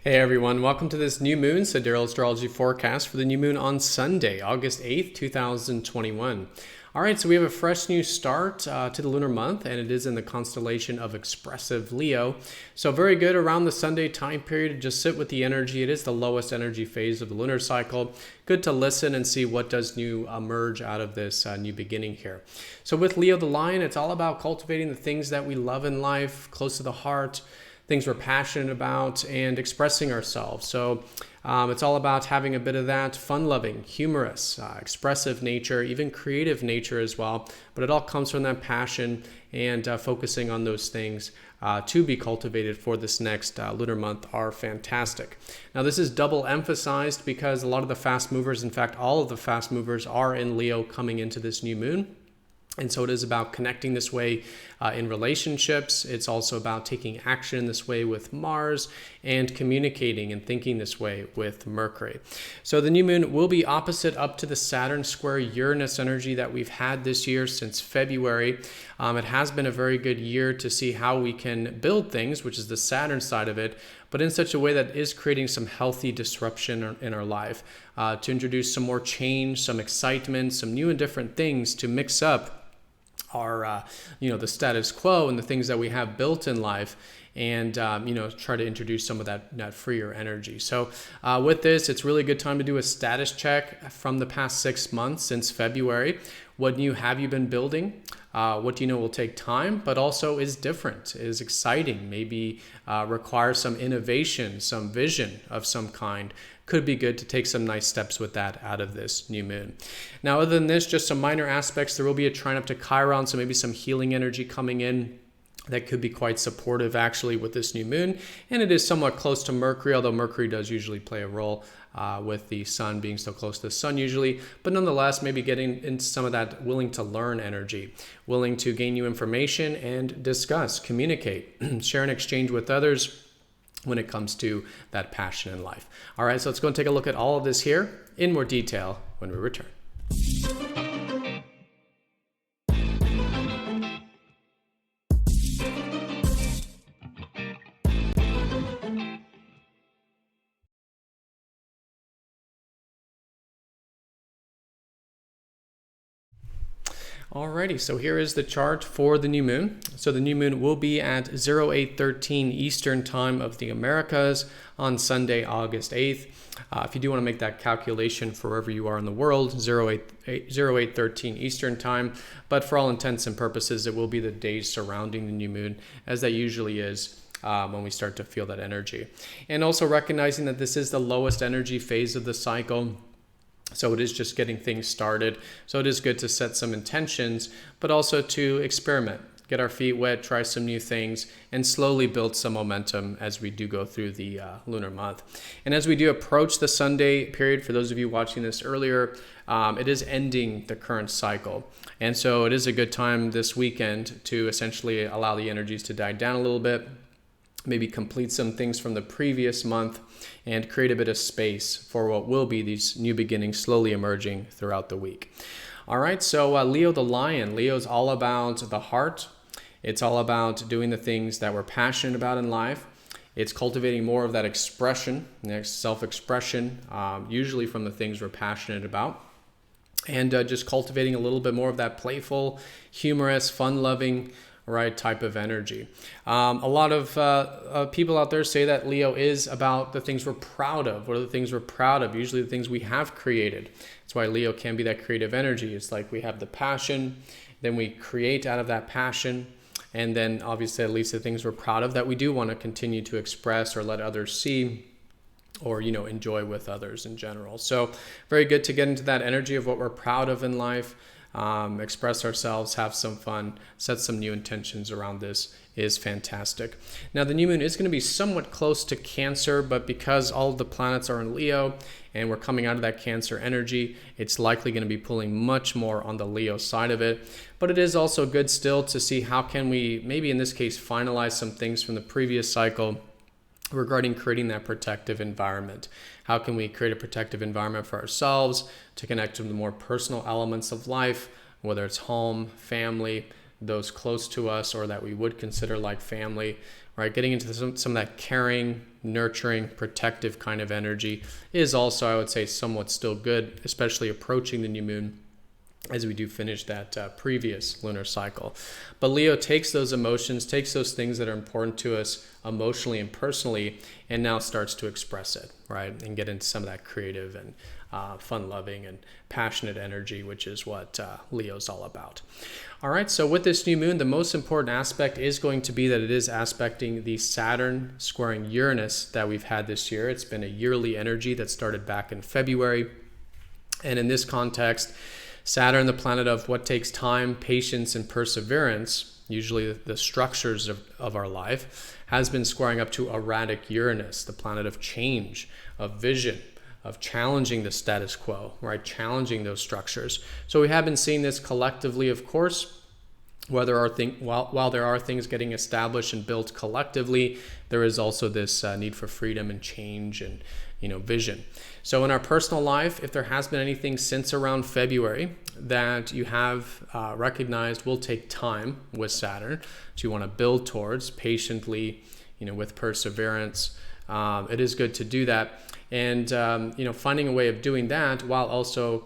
Hey everyone, welcome to this new moon Sidereal Astrology forecast for the new moon on Sunday, August 8th, 2021. All right, so we have a fresh new start to the lunar month, and it is in the constellation of expressive Leo. So very good around the Sunday time period to just sit with the energy. It is the lowest energy phase of the lunar cycle. Good to listen and see what does new emerge out of this new beginning here. So with Leo the Lion, it's all about cultivating the things that we love in life, close to the heart, things we're passionate about, and expressing ourselves. So it's all about having a bit of that fun-loving, humorous, expressive nature, even creative nature as well. But it all comes from that passion and focusing on those things to be cultivated for this next lunar month are fantastic. Now this is double emphasized because a lot of the fast movers, in fact, all of the fast movers are in Leo coming into this new moon. And so it is about connecting this way in relationships. It's also about taking action this way with Mars and communicating and thinking this way with Mercury. So the new moon will be opposite up to the Saturn square Uranus energy that we've had this year since February. It has been a very good year to see how we can build things, which is the Saturn side of it, but in such a way that is creating some healthy disruption in our life, to introduce some more change, some excitement, some new and different things to mix up our the status quo and the things that we have built in life, and try to introduce some of that freer energy. So with this, it's really a good time to do a status check from the past 6 months since February. What new have you been building? What do you know will take time, but also is different, is exciting, maybe requires some innovation, some vision of some kind. Could be good to take some nice steps with that out of this new moon. Now, other than this, just some minor aspects. There will be a trine up to Chiron, so maybe some healing energy coming in that could be quite supportive actually with this new moon. And it is somewhat close to Mercury, although Mercury does usually play a role with the sun being so close to the sun usually. But nonetheless, maybe getting into some of that willing to learn energy, willing to gain new information and discuss, communicate, share and exchange with others when it comes to that passion in life. All right, so let's go and take a look at all of this here in more detail when we return. Alrighty, so here is the chart for the new moon. So the new moon will be at 0813 Eastern time of the Americas on Sunday, August 8th. If you do want to make that calculation for wherever you are in the world, 0813 Eastern time. But for all intents and purposes, it will be the days surrounding the new moon, as that usually is when we start to feel that energy. And also recognizing that this is the lowest energy phase of the cycle. So it is just getting things started. So it is good to set some intentions, but also to experiment, get our feet wet, try some new things, and slowly build some momentum as we do go through the lunar month. And as we do approach the Sunday period, for those of you watching this earlier, it is ending the current cycle. And so it is a good time this weekend to essentially allow the energies to die down a little bit, maybe complete some things from the previous month, and create a bit of space for what will be these new beginnings slowly emerging throughout the week. All right, so Leo the Lion. Leo's all about the heart. It's all about doing the things that we're passionate about in life. It's cultivating more of that expression, self-expression, usually from the things we're passionate about. And just cultivating a little bit more of that playful, humorous, fun-loving, right type of energy. A lot of people out there say that Leo is about the things we're proud of. What are the things we're proud of? Usually the things we have created. That's why Leo can be that creative energy. It's like we have the passion, then we create out of that passion, and then obviously at least the things we're proud of that we do want to continue to express or let others see, or enjoy with others in general. So very good to get into that energy of what we're proud of in life. Express ourselves, have some fun, set some new intentions around this is fantastic. Now the new moon is going to be somewhat close to Cancer, but because all of the planets are in Leo and we're coming out of that Cancer energy, it's likely going to be pulling much more on the Leo side of it. But it is also good still to see how can we maybe in this case finalize some things from the previous cycle regarding creating that protective environment. How can we create a protective environment for ourselves to connect to the more personal elements of life, whether it's home, family, those close to us or that we would consider like family, right? Getting into some of that caring, nurturing, protective kind of energy is also, I would say, somewhat still good, especially approaching the new moon as we do finish that previous lunar cycle. But Leo takes those emotions, takes those things that are important to us emotionally and personally, and now starts to express it, right? And get into some of that creative and fun-loving and passionate energy, which is what Leo's all about. All right, so with this new moon, the most important aspect is going to be that it is aspecting the Saturn squaring Uranus that we've had this year. It's been a yearly energy that started back in February. And in this context, Saturn, the planet of what takes time, patience, and perseverance, usually the structures of our life, has been squaring up to erratic Uranus, the planet of change, of vision, of challenging the status quo, right? Challenging those structures. So we have been seeing this collectively, of course. While there are things getting established and built collectively, there is also this need for freedom and change and vision. So in our personal life, if there has been anything since around February that you have recognized will take time with Saturn, that you want to build towards patiently, with perseverance, it is good to do that. And, finding a way of doing that while also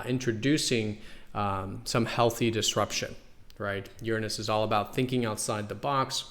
introducing some healthy disruption, right? Uranus is all about thinking outside the box,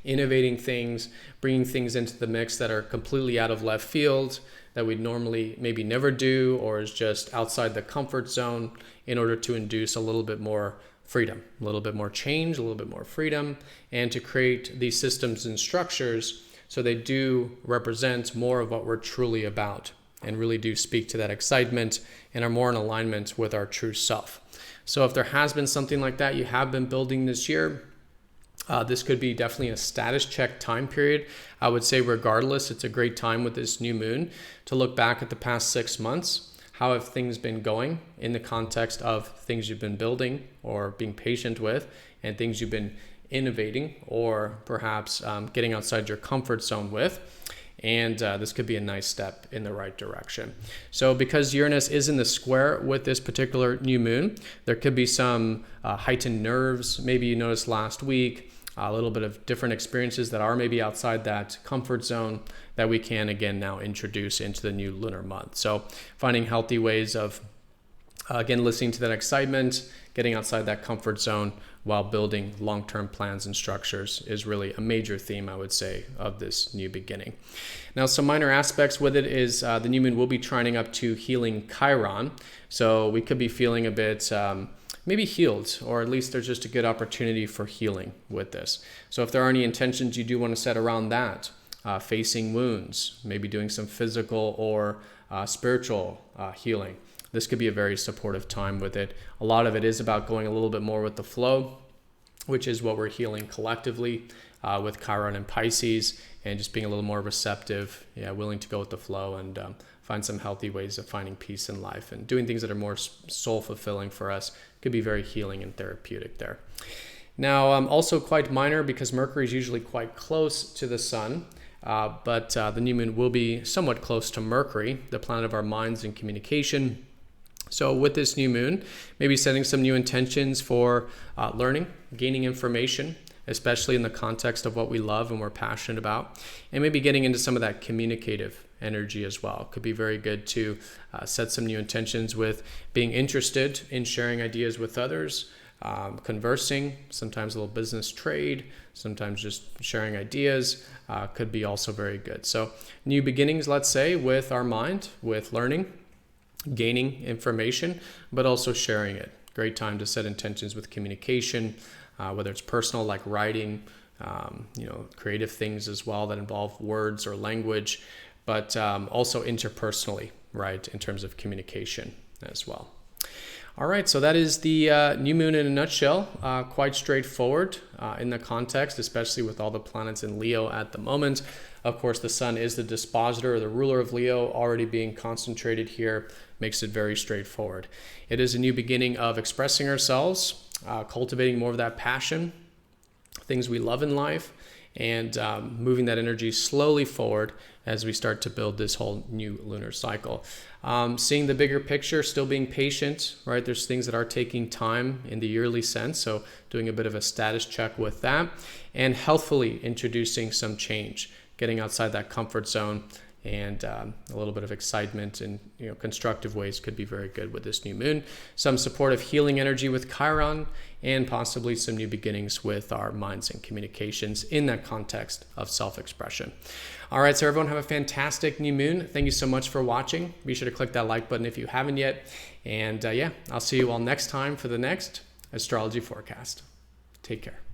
innovating things, bringing things into the mix that are completely out of left field, that we'd normally maybe never do, or is just outside the comfort zone, in order to induce a little bit more freedom, a little bit more change, a little bit more freedom, and to create these systems and structures so they do represent more of what we're truly about and really do speak to that excitement and are more in alignment with our true self. So if there has been something like that you have been building this year, this could be definitely a status check time period. I would say regardless, it's a great time with this new moon to look back at the past 6 months. How have things been going in the context of things you've been building or being patient with, and things you've been innovating or perhaps getting outside your comfort zone with. And this could be a nice step in the right direction. So because Uranus is in the square with this particular new moon, there could be some heightened nerves. Maybe you noticed last week, a little bit of different experiences that are maybe outside that comfort zone that we can again now introduce into the new lunar month. So finding healthy ways of, again, listening to that excitement, getting outside that comfort zone while building long-term plans and structures is really a major theme, I would say, of this new beginning. Now, some minor aspects with it is the new moon will be trining up to healing Chiron. So we could be feeling a bit maybe healed, or at least there's just a good opportunity for healing with this. So if there are any intentions you do want to set around that, facing wounds, maybe doing some physical or spiritual healing, this could be a very supportive time with it. A lot of it is about going a little bit more with the flow, which is what we're healing collectively with Chiron and Pisces, and just being a little more receptive, willing to go with the flow and find some healthy ways of finding peace in life and doing things that are more soul fulfilling for us. Could be very healing and therapeutic there. Now, also quite minor because Mercury is usually quite close to the sun, but the new moon will be somewhat close to Mercury, the planet of our minds and communication. So with this new moon, maybe setting some new intentions for learning, gaining information, especially in the context of what we love and we're passionate about, and maybe getting into some of that communicative energy as well. Could be very good to set some new intentions with being interested in sharing ideas with others, conversing, sometimes a little business trade, sometimes just sharing ideas could be also very good. So new beginnings, let's say, with our mind, with learning, gaining information, but also sharing it. Great time to set intentions with communication, whether it's personal like writing, creative things as well that involve words or language, but also interpersonally, right, in terms of communication as well. All right, so that is the new moon in a nutshell. Quite straightforward in the context, especially with all the planets in Leo at the moment. Of course, the sun is the dispositor or the ruler of Leo, already being concentrated here, makes it very straightforward. It is a new beginning of expressing ourselves, cultivating more of that passion, things we love in life, and moving that energy slowly forward as we start to build this whole new lunar cycle. Seeing the bigger picture, still being patient, right? There's things that are taking time in the yearly sense, so doing a bit of a status check with that, and healthfully introducing some change, getting outside that comfort zone, and a little bit of excitement in constructive ways could be very good with this new moon. Some supportive healing energy with Chiron, and possibly some new beginnings with our minds and communications in that context of self-expression. All right, so everyone have a fantastic new moon. Thank you so much for watching. Be sure to click that like button if you haven't yet. And yeah, I'll see you all next time for the next astrology forecast. Take care.